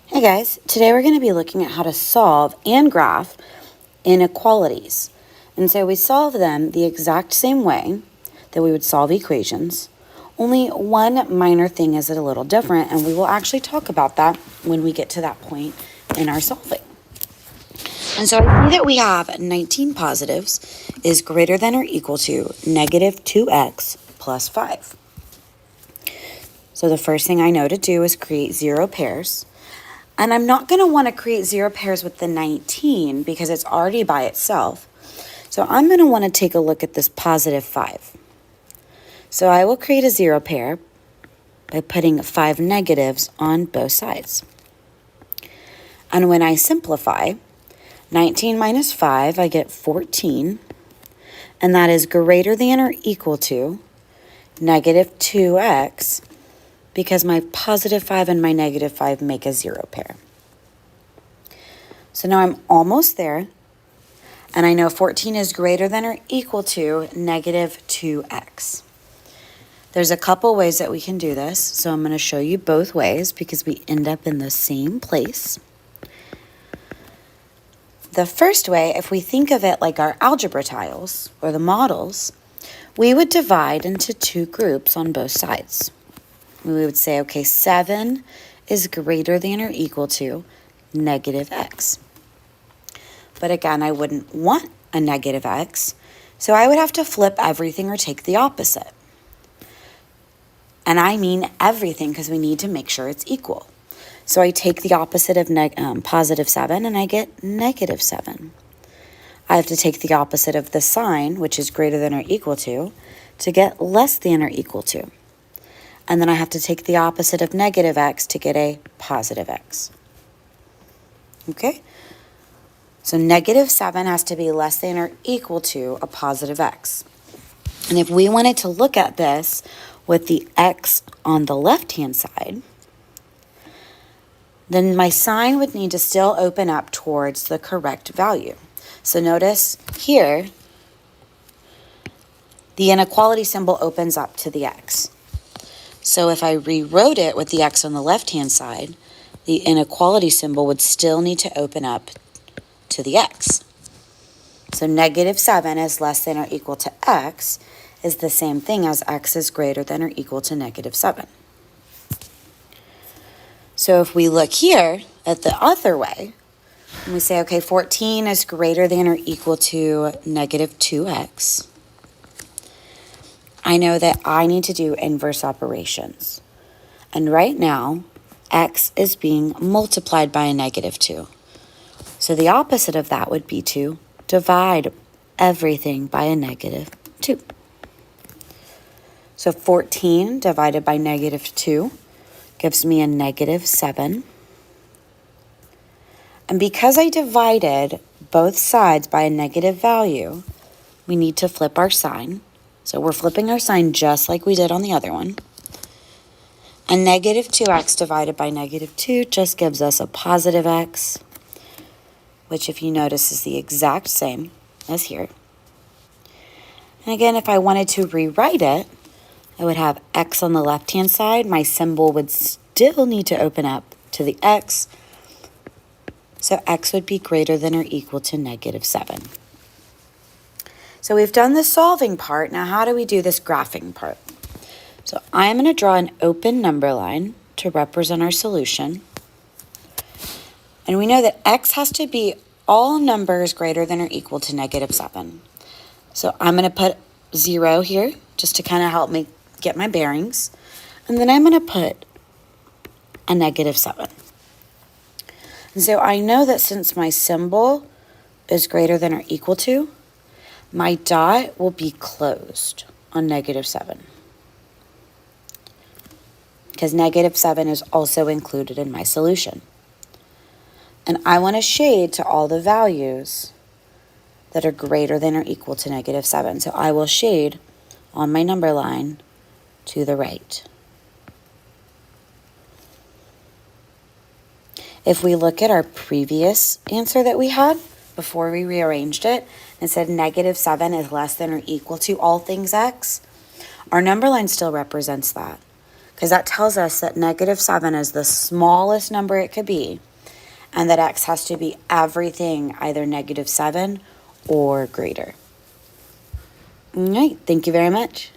Hey guys, today we're going to be looking at how to solve and graph inequalities. And so we solve them the exact same way that we would solve equations, only one minor thing is a little different, and we will actually talk about that when we get to that point in our solving. And so I see that we have 19 positives is greater than or equal to negative 2x plus 5. So the first thing I know to do is create 0 pairs. And I'm not going to want to create 0 pairs with the 19 because it's already by itself. So I'm going to want to take a look at this positive 5. So I will create a 0 pair by putting 5 negatives on both sides. And when I simplify, 19 minus 5, I get 14. And that is greater than or equal to negative 2x, because my positive 5 and my negative 5 make a 0 pair. So now I'm almost there, and I know 14 is greater than or equal to negative 2x. There's a couple ways that we can do this, so I'm going to show you both ways because we end up in the same place. The first way, if we think of it like our algebra tiles or the models, we would divide into 2 groups on both sides. We would say, okay, 7 is greater than or equal to negative x. But again, I wouldn't want a negative x, so I would have to flip everything or take the opposite. And I mean everything because we need to make sure it's equal. So I take the opposite of positive 7 and I get negative 7. I have to take the opposite of the sign, which is greater than or equal to get less than or equal to. And then I have to take the opposite of negative x to get a positive x. Okay? So negative 7 has to be less than or equal to a positive x. And if we wanted to look at this with the x on the left-hand side, then my sign would need to still open up towards the correct value. So notice here, the inequality symbol opens up to the x. So if I rewrote it with the x on the left-hand side, the inequality symbol would still need to open up to the x. So negative 7 is less than or equal to x is the same thing as x is greater than or equal to negative 7. So if we look here at the other way, and we say, okay, 14 is greater than or equal to negative 2x, I know that I need to do inverse operations. And right now, x is being multiplied by a negative 2. So the opposite of that would be to divide everything by a negative 2. So 14 divided by negative 2 gives me a negative 7. And because I divided both sides by a negative value, we need to flip our sign. So we're flipping our sign just like we did on the other one. And negative 2x divided by negative 2 just gives us a positive x, which if you notice is the exact same as here. And again, if I wanted to rewrite it, I would have x on the left-hand side. My symbol would still need to open up to the x. So x would be greater than or equal to negative 7. So we've done the solving part. Now how do we do this graphing part? So I'm going to draw an open number line to represent our solution. And we know that x has to be all numbers greater than or equal to negative 7. So I'm going to put 0 here just to kind of help me get my bearings. And then I'm going to put a negative 7. And so I know that since my symbol is greater than or equal to, my dot will be closed on negative 7. Because negative 7 is also included in my solution. And I want to shade to all the values that are greater than or equal to negative 7. So I will shade on my number line to the right. If we look at our previous answer that we had before we rearranged it, and said negative 7 is less than or equal to all things x, our number line still represents that. because that tells us that -7 is the smallest number it could be, and that x has to be everything either -7 or greater. All right, thank you very much.